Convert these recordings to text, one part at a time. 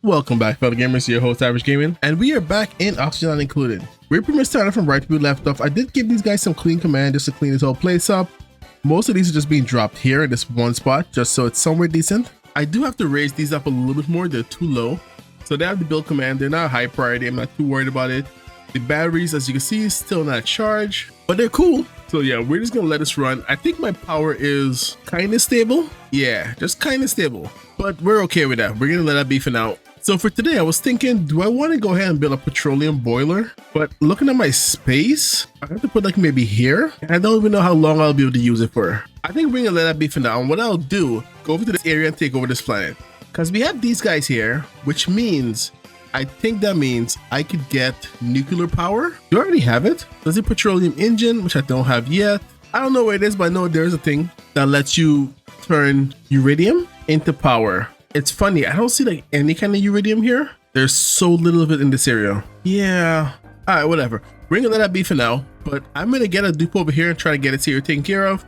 Welcome back, fellow gamers, your host Average Gaming, and we are back in Oxygen Not Included. We're pretty much starting from right where we left off. I did give these guys some clean command just to clean this whole place up. Most of these are just being dropped here in this one spot, just so it's somewhere decent. I do have to raise these up a little bit more. They're too low. So they have the build command. They're not high priority. I'm not too worried about it. The batteries, as you can see, is still not charged, but they're cool. So yeah, we're just gonna let this run. I think my power is kind of stable. Yeah, just kind of stable, but we're okay with that. We're gonna let that be for now. So for today, I was thinking, do I want to go ahead and build a petroleum boiler? But looking at my space, I have to put like maybe here. I don't even know how long I'll be able to use it for. I think we're gonna let that be for now. And what I'll do, go over to this area and take over this planet. Because we have these guys here, which means, I think that means I could get nuclear power. Do I already have it? There's a petroleum engine, which I don't have yet. I don't know where it is, but I know there's a thing that lets you turn uridium into power. It's funny, I don't see like any kind of uridium here. There's so little of it in this area. Yeah, all right, whatever. We're gonna let that be for now, but I'm gonna get a dupe over here and try to get it here taken care of.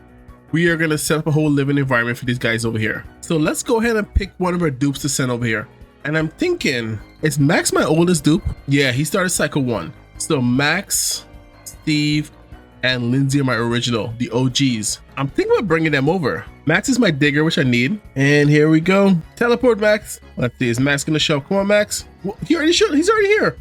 We are gonna set up a whole living environment for these guys over here. So let's go ahead and pick one of our dupes to send over here. And I'm thinking, is Max my oldest dupe? Yeah, he started cycle 1. So Max, Steve, and Lindsay are my original, the OGs. I'm thinking about bringing them over. Max is my digger, which I need. And here we go. Teleport Max. Let's see, is Max gonna show up? Come on, Max. Well, he already showed, he's already here.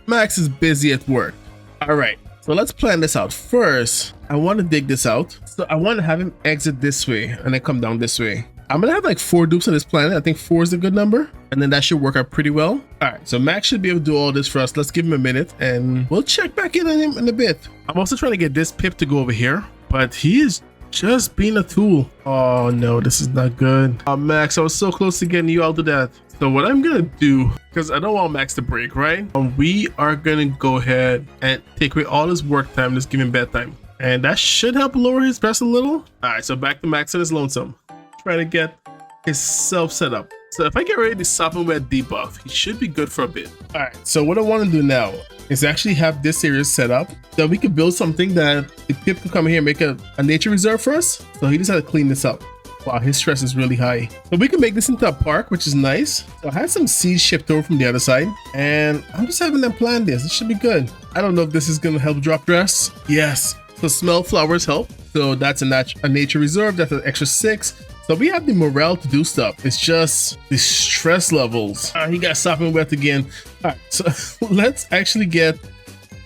Max is busy at work. All right, so let's plan this out. First, I want to dig this out. So I want to have him exit this way and then come down this way. I'm gonna have like 4 dupes on this planet. I think 4 is a good number, and then that should work out pretty well. All right, so Max should be able to do all this for us. Let's give him a minute and we'll check back in on him in a bit. I'm also trying to get this Pip to go over here, but he is just being a tool. Oh no, this is not good. Max, I was so close to getting you out of that. So what I'm gonna do, because I don't want Max to break, right? We are gonna go ahead and take away all his work time, just give him bedtime. And that should help lower his stress a little. All right, so back to Max and his lonesome. Trying to get himself set up. So if I get ready to stop him with debuff, he should be good for a bit. All right, so what I want to do now is actually have this area set up so we can build something that the Pip can come here and make a nature reserve for us. So he just had to clean this up. Wow, his stress is really high. So we can make this into a park, which is nice. So I had some seeds shipped over from the other side, and I'm just having them plan this. It should be good. I don't know if this is gonna help drop stress. Yes, so smell flowers help. So that's a nature reserve. That's an extra 6. So we have the morale to do stuff. It's just the stress levels. He got stopping wet again. All right, so let's actually get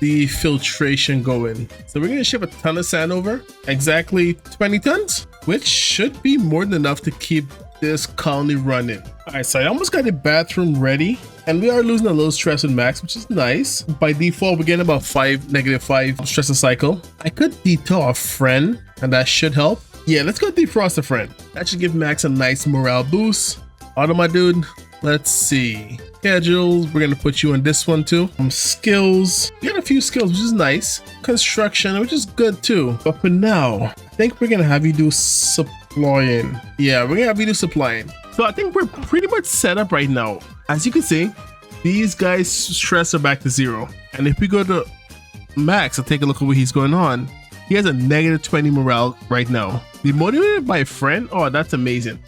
the filtration going. So we're gonna ship a ton of sand over, exactly 20 tons, which should be more than enough to keep this colony running. All right, so I almost got the bathroom ready, and we are losing a little stress with Max, which is nice. By default, we're getting about -5 stress a cycle. I could detour a friend, and that should help. Yeah, let's go defrost a friend. That should give Max a nice morale boost. Auto, my dude. Let's see. Schedules, we're gonna put you on this one too. Skills, we got a few skills, which is nice. Construction, which is good too. But for now, I think we're gonna have you do supplying. Yeah, we're gonna have you do supplying. So I think we're pretty much set up right now. As you can see, these guys' stress are back to 0. And if we go to Max and take a look at what he's going on, he has a -20 morale right now. Be motivated by a friend? Oh, that's amazing.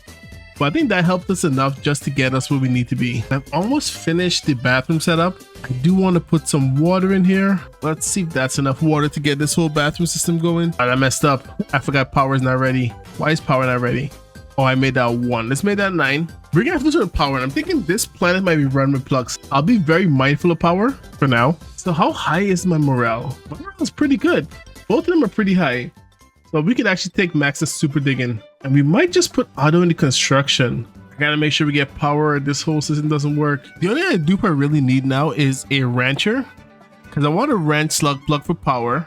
But I think that helped us enough just to get us where we need to be. I've almost finished the bathroom setup. I do want to put some water in here. Let's see if that's enough water to get this whole bathroom system going. All right, I messed up. I forgot power is not ready. Why is power not ready? Oh, I made that 1. Let's make that 9. We're gonna have to turn power, and I'm thinking this planet might be run with plugs. I'll be very mindful of power for now. So how high is my morale? My morale is pretty good. Both of them are pretty high. So we could actually take Max's super digging, and we might just put auto into construction. I gotta make sure we get power or this whole system doesn't work. The only dupe I really need now is a rancher, because I want a ranch slug plug for power,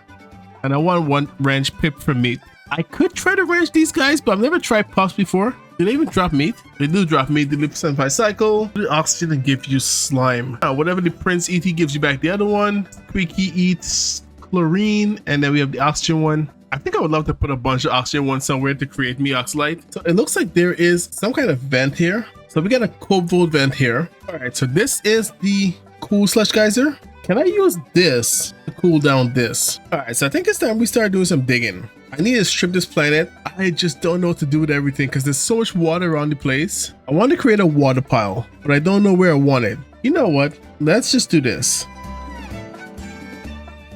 and I want one ranch pip for meat. I could try to ranch these guys, but I've never tried pups before. Do they even drop meat? They do drop meat. They live 75 cycle. The oxygen and give you slime. Whatever the prince eats, he gives you back the other one. Squeaky eats chlorine, and then we have the oxygen one. I think I would love to put a bunch of oxygen ones somewhere to create me oxalite. So it looks like there is some kind of vent here. So we got a cobalt vent here. All right, so this is the cool slush geyser. Can I use this to cool down this? All right, so I think it's time we start doing some digging. I need to strip this planet. I just don't know what to do with everything because there's so much water around the place. I want to create a water pile, but I don't know where I want it. You know what? Let's just do this.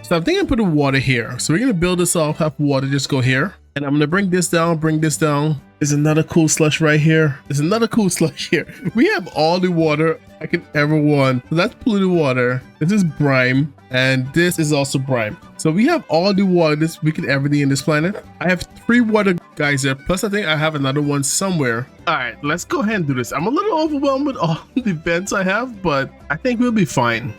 So I'm thinking of putting water here. So we're going to build this off, have water just go here. And I'm going to bring this down, bring this down. There's another cool slush right here. There's another cool slush here. We have all the water I could ever want. So that's polluted water. This is brine. And this is also brine. So we have all the water we could ever need in this planet. I have 3 water geyser. Plus I think I have another one somewhere. All right, let's go ahead and do this. I'm a little overwhelmed with all the vents I have, but I think we'll be fine.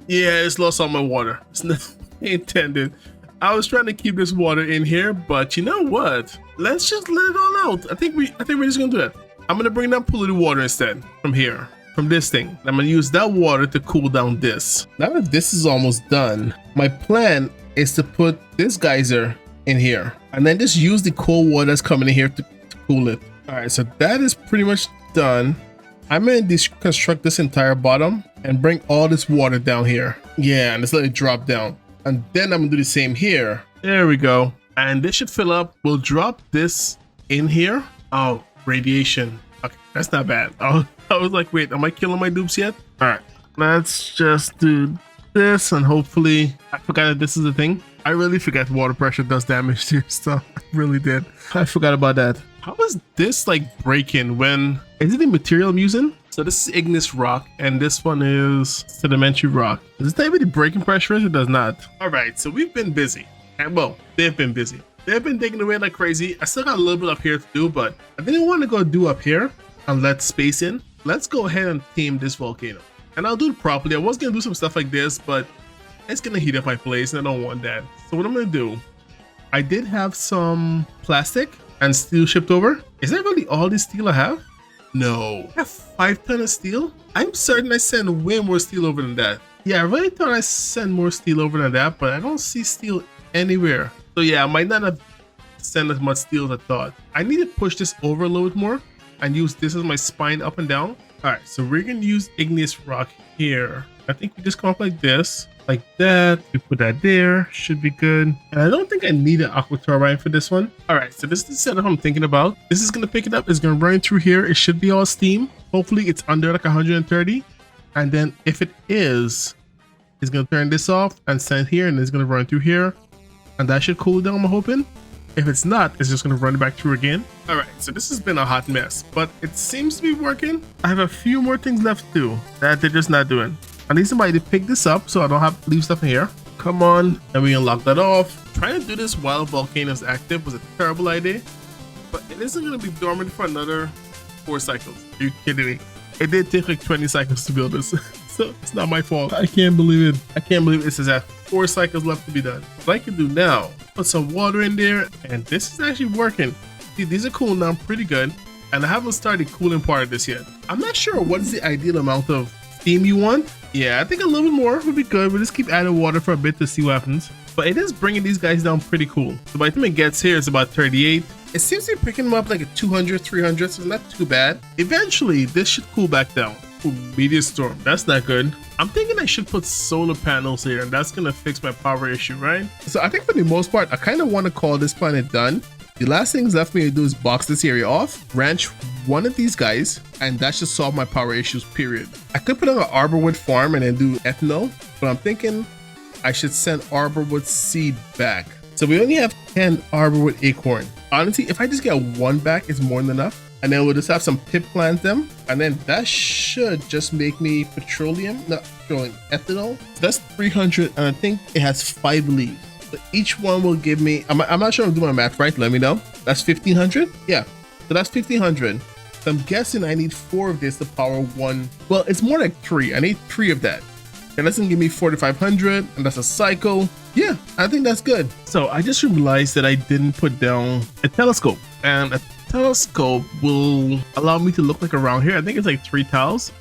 Yeah, it's lost all my water. It's not intended. I was trying to keep this water in here, but you know what? Let's just let it all out. I think we're just gonna do that. I'm gonna bring down polluted water instead from here, from this thing. I'm gonna use that water to cool down this. Now that this is almost done, my plan is to put this geyser in here and then just use the cold water that's coming in here to cool it. All right, so that is pretty much done. I'm gonna deconstruct this entire bottom and bring all this water down here. Yeah, and just let it drop down. And then I'm gonna do the same here. There we go. And this should fill up. We'll drop this in here. Oh, radiation. Okay, that's not bad. I was like, wait, am I killing my dupes yet? All right, let's just do this and hopefully, I forgot that this is a thing. I really forgot water pressure does damage to your stuff. I really did. I forgot about that. How is this like breaking when, is it the material I'm using? So this is igneous rock and this one is sedimentary rock. Does this have any breaking pressure? It does not. All right, so we've been busy. And well, they've been busy. They've been digging away like crazy. I still got a little bit up here to do, but I didn't want to go do up here and let space in. Let's go ahead and tame this volcano. And I'll do it properly. I was gonna do some stuff like this, but it's gonna heat up my place and I don't want that. So what I'm gonna do, I did have some plastic and steel shipped over. Is that really all the steel I have? No. I have 5 tons of steel? I'm certain I sent way more steel over than that. Yeah, I really thought I sent more steel over than that, but I don't see steel anywhere. So yeah, I might not have sent as much steel as I thought. I need to push this over a little bit more and use this as my spine up and down. All right, so we're gonna use igneous rock here. I think we just come up like this, like that. We put that there, should be good. And I don't think I need an aqua turbine for this one. All right, so this is the setup I'm thinking about. This is gonna pick it up, it's gonna run through here. It should be all steam. Hopefully it's under like 130. And then if it is, it's gonna turn this off and send here and it's gonna run through here. And that should cool down, I'm hoping. If it's not, it's just gonna run it back through again. All right, so this has been a hot mess, but it seems to be working. I have a few more things left to do that they're just not doing. I need somebody to pick this up so I don't have to leave stuff in here. Come on, and we can lock that off. Trying to do this while a volcano is active was a terrible idea, but it isn't gonna be dormant for another 4 cycles. Are you kidding me? It did take like 20 cycles to build this. So it's not my fault. I can't believe it. I can't believe it says that 4 cycles left to be done. What I can do now, put some water in there, and this is actually working. See, these are cooling down pretty good, and I haven't started the cooling part of this yet. I'm not sure what is the ideal amount of steam you want. Yeah, I think a little bit more would be good. We'll just keep adding water for a bit to see what happens. But it is bringing these guys down pretty cool. So by the time it gets here, it's about 38. It seems to be picking them up like a 200, 300, so it's not too bad. Eventually, this should cool back down. Ooh, meteor storm, that's not good. I'm thinking I should put solar panels here and that's gonna fix my power issue, right? So I think for the most part, I kind of want to call this planet done. The last things left for me to do is box this area off, ranch one of these guys, and that should solve my power issues, period. I could put on an arborwood farm and then do ethanol, but I'm thinking I should send arborwood seed back. So we only have 10 arborwood acorn. Honestly, if I just get 1 back, it's more than enough. And then we'll just have some pip plant them. And then that should just make me ethanol. So that's 300, and I think it has 5 leaves. So each one will give me, I'm not sure I'm doing my math right, let me know. That's 1,500? Yeah, so that's 1,500. So I'm guessing I need 4 of this to power 1. Well, it's more like 3, I need 3 of that. And that's gonna give me 4,500, and that's a cycle. Yeah, I think that's good. So I just realized that I didn't put down a telescope, and a telescope will allow me to look like around here. I think it's like 3 tiles.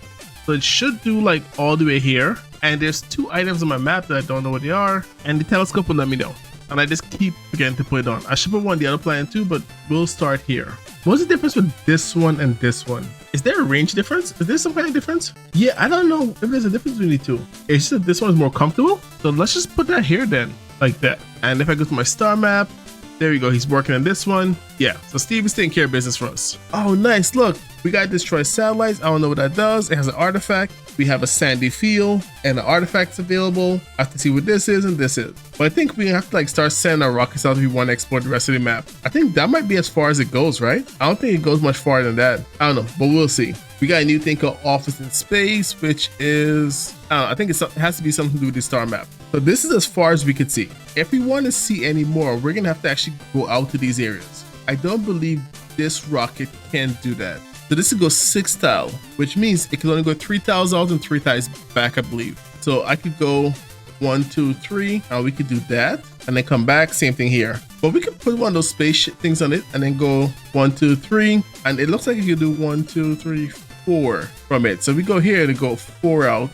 So it should do like all the way here. And there's 2 items on my map that I don't know what they are. And the telescope will let me know. And I just keep forgetting to put it on. I should put one on the other planet too, but we'll start here. What's the difference with this one and this one? Is there a range difference? Is there some kind of difference? Yeah, I don't know if there's a difference between the two. It's just that this one is more comfortable. So let's just put that here then, like that. And if I go to my star map, there we go. He's working on this one. Yeah, so Steve is taking care of business for us. Oh, nice. Look, we got destroy satellites. I don't know what that does. It has an artifact. We have a sandy field and the artifacts available. I have to see what this is and this is. But I think we have to like start sending our rockets out if we want to explore the rest of the map. I think that might be as far as it goes, right? I don't think it goes much farther than that. I don't know, but we'll see. We got a new thing called Office in Space, which is, I don't know, I think it has to be something to do with the star map. So this is as far as we could see. If we want to see any more, we're gonna have to actually go out to these areas. I don't believe this rocket can do that. So this will go 6 tile, which means it can only go 3 tiles out and 3 tiles back, I believe. So I could go 1, 2, 3, and we could do that, and then come back, same thing here. But we could put one of those spaceship things on it, and then go 1, 2, 3, and it looks like you could do 1, 2, 3, 4 from it. So we go here to go 4 out,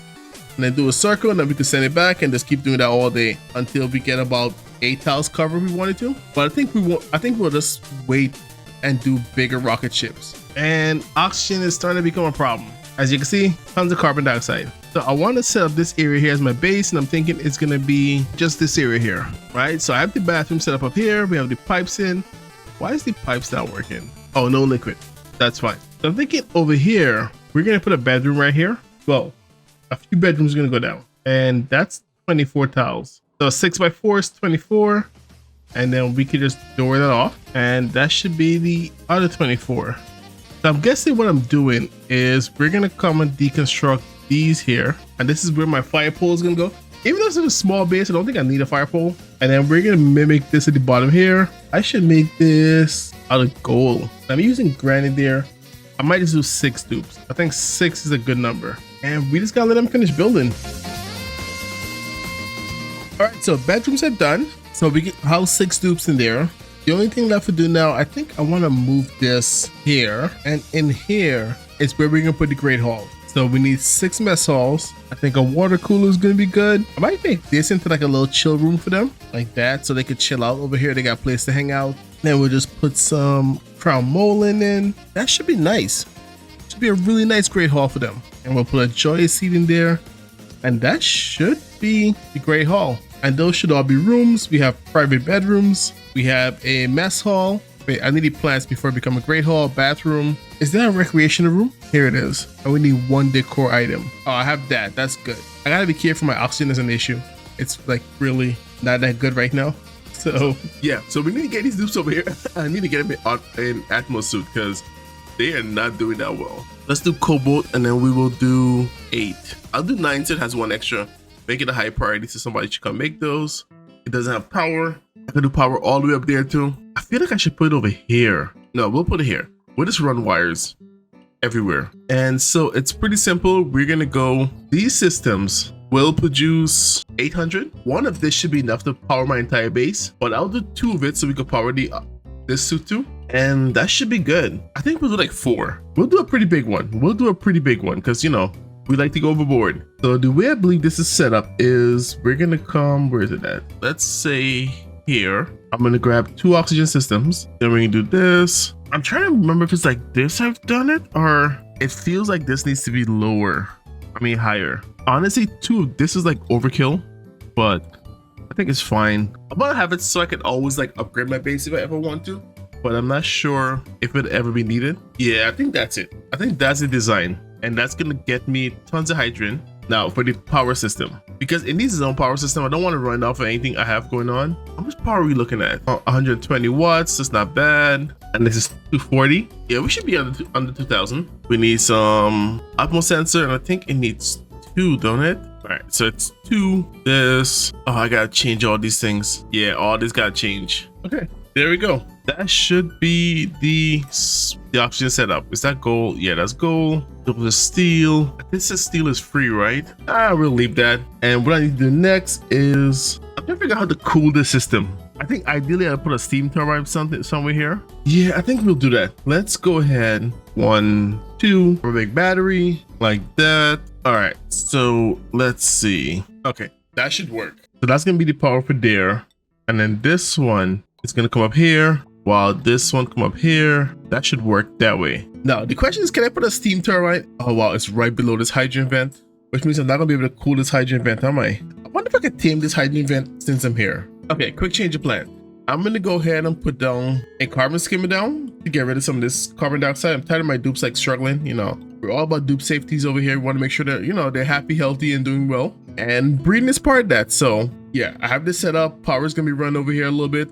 and then do a circle, and then we can send it back, and just keep doing that all day until we get about 8 tiles covered if we wanted to. But I think we'll just wait and do bigger rocket ships. And oxygen is starting to become a problem. As you can see, tons of carbon dioxide. So I want to set up this area here as my base, and I'm thinking it's gonna be just this area here, right? So I have the bathroom set up here. We have the pipes in. Why is the pipes not working? Oh, no liquid. That's fine. So I'm thinking over here, we're gonna put a bedroom right here. Well, a few bedrooms are gonna go down, and that's 24 tiles. So 6 by 4 is 24, and then we could just door that off, and that should be the other 24. So I'm guessing what I'm doing is we're gonna come and deconstruct these here, and this is where my fire pole is gonna go. Even though it's a small base, I don't think I need a fire pole. And then we're gonna mimic this at the bottom here. I should make this out of gold. I'm using granite there. I might just do 6 dupes. I think 6 is a good number. And we just gotta let them finish building. All right, so bedrooms are done. So we get house 6 dupes in there. The only thing left to do now, I think I want to move this here, and in here is where we're gonna put the great hall. So we need 6 mess halls. I think a water cooler is gonna be good. I might make this into like a little chill room for them, like that, so they could chill out over here. They got a place to hang out. Then we'll just put some crown molding in. That should be nice. Should be a really nice great hall for them. And we'll put a joy seat in there, and that should be the great hall. And those should all be rooms. We have private bedrooms. We have a mess hall. Wait, I need the plants before it become a great hall. Bathroom. Is there a recreational room? Here it is. And we need 1 decor item. Oh, I have that. That's good. I gotta be careful. My oxygen is an issue. It's like really not that good right now. So yeah, so we need to get these dupes over here. I need to get them in Atmos suit because they are not doing that well. Let's do cobalt, and then we will do 8. I'll do 9 so it has 1 extra. Make it a high priority so somebody should come make those. It doesn't have power. I can do power all the way up there too. I feel like I should put it over here. No, we'll put it here. We'll just run wires everywhere. And so it's pretty simple. We're gonna go, these systems will produce 800. 1 of this should be enough to power my entire base, but I'll do 2 of it so we can power this suit too. And that should be good. I think we'll do like 4. We'll do a pretty big one. We'll do a pretty big one because, you know, we like to go overboard. So the way I believe this is set up is we're gonna come, where is it at? Let's say here. I'm gonna grab 2 oxygen systems. Then we're gonna do this. I'm trying to remember if it's like this I've done it, or it feels like this needs to be lower. I mean higher. Honestly, 2 of this is like overkill, but I think it's fine. I'm gonna have it so I can always like upgrade my base if I ever want to, but I'm not sure if it'd ever be needed. Yeah, I think that's it. I think that's the design. And that's gonna get me tons of hydrogen. Now for the power system, because it needs its own power system. I don't want to run off of anything I have going on. How much power are we looking at? 120 watts, that's not bad. And this is 240. Yeah, we should be under 2000. We need some Atmos sensor, and I think it needs 2, don't it? All right, so it's 2, this. Oh, I gotta change all these things. Yeah, all this gotta change. Okay, there we go. That should be the oxygen setup. Is that gold? Yeah, that's gold. Double steel. This says steel is free, right? We'll leave that. And what I need to do next is I'm trying to figure out how to cool this system. I think ideally I'll put a steam turbine somewhere here. Yeah, I think we'll do that. Let's go ahead. 1, 2 for a big battery like that. All right, so let's see. Okay, that should work. So that's gonna be the power for there. And then this one, it's gonna come up here, while this one come up here. That should work that way. Now the question is, can I put a steam turbine? Oh wow, it's right below this hydrogen vent, which means I'm not gonna be able to cool this hydrogen vent, am I? I wonder if I could tame this hydrogen vent since I'm here. Okay, quick change of plan. I'm gonna go ahead and put down a carbon skimmer down to get rid of some of this carbon dioxide. I'm tired of my dupes like struggling, you know. We're all about dupe safeties over here. We want to make sure that, you know, they're happy, healthy, and doing well. And breeding is part of that. So yeah, I have this set up. Power is gonna be run over here a little bit.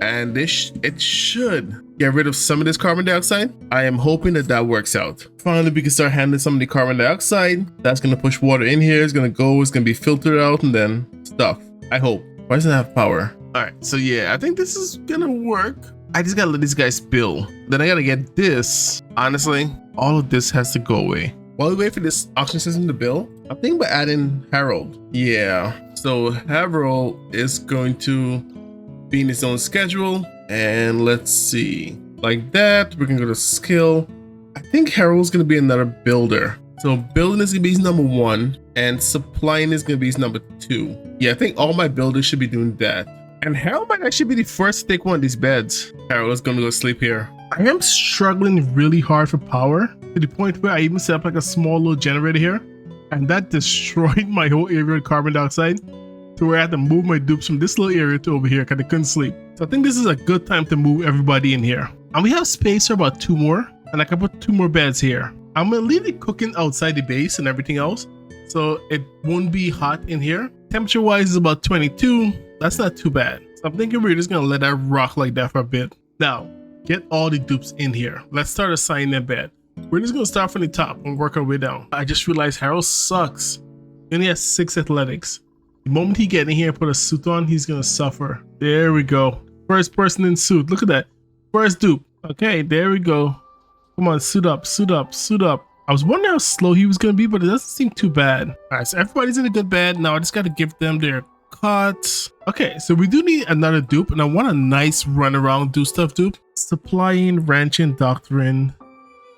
And it should get rid of some of this carbon dioxide. I am hoping that that works out. Finally, we can start handling some of the carbon dioxide. That's gonna push water in here. It's gonna go, it's gonna be filtered out, and then stuff. I hope. Why doesn't it have power? All right, so yeah, I think this is gonna work. I just gotta let these guys spill. Then I gotta get this. Honestly, all of this has to go away. While we wait for this oxygen system to build, I'm thinking about adding Harold. Yeah, so Harold is going to be in its own schedule. And let's see, like that, we can go to skill. I think Harold's gonna be another builder. So building is gonna be his number 1 and supplying is gonna be his number 2. Yeah, I think all my builders should be doing that. And Harold might actually be the first to take one of these beds. Harold is gonna go sleep here. I am struggling really hard for power to the point where I even set up like a small little generator here. And that destroyed my whole area with carbon dioxide to where I had to move my dupes from this little area to over here because I couldn't sleep. So I think this is a good time to move everybody in here. And we have space for about 2 more. And I can put 2 more beds here. I'm gonna leave it cooking outside the base and everything else, so it won't be hot in here. Temperature wise is about 22. That's not too bad. So I'm thinking we're just gonna let that rock like that for a bit. Now, get all the dupes in here. Let's start assigning their bed. We're just gonna start from the top and work our way down. I just realized Harold sucks. He only has 6 athletics. The moment he get in here and put a suit on, he's gonna suffer. There we go. First person in suit. Look at that. First dupe. Okay, there we go. Come on, suit up, suit up, suit up. I was wondering how slow he was going to be, but it doesn't seem too bad. All right, so everybody's in a good bed. Now I just got to give them their cots. Okay, so we do need another dupe, and I want a nice run around do stuff dupe. Supplying, ranching, doctoring.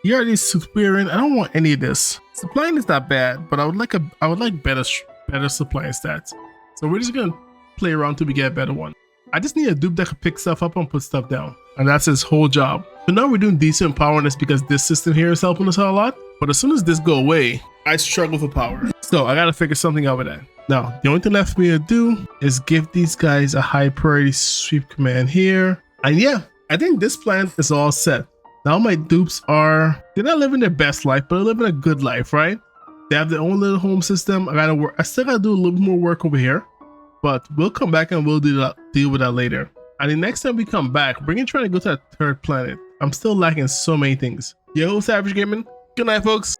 Here are these suits wearing. I don't want any of this. Supplying is not bad, but I would like better supplying stats. So we're just gonna play around till we get a better one. I just need a dupe that can pick stuff up and put stuff down, and that's his whole job. So now we're doing decent power on this because this system here is helping us out a lot. But as soon as this go away, I struggle for power. So I gotta figure something out with that. Now, the only thing left for me to do is give these guys a high priority sweep command here. And yeah, I think this plan is all set. Now my dupes they're not living their best life, but they're living a good life, right? They have their own little home system. I still gotta do a little more work over here, but we'll come back and we'll deal with that later. And the next time we come back, we're gonna try to go to that 3rd planet. I'm still lacking so many things. Yo, Savage Gaming. Good night, folks.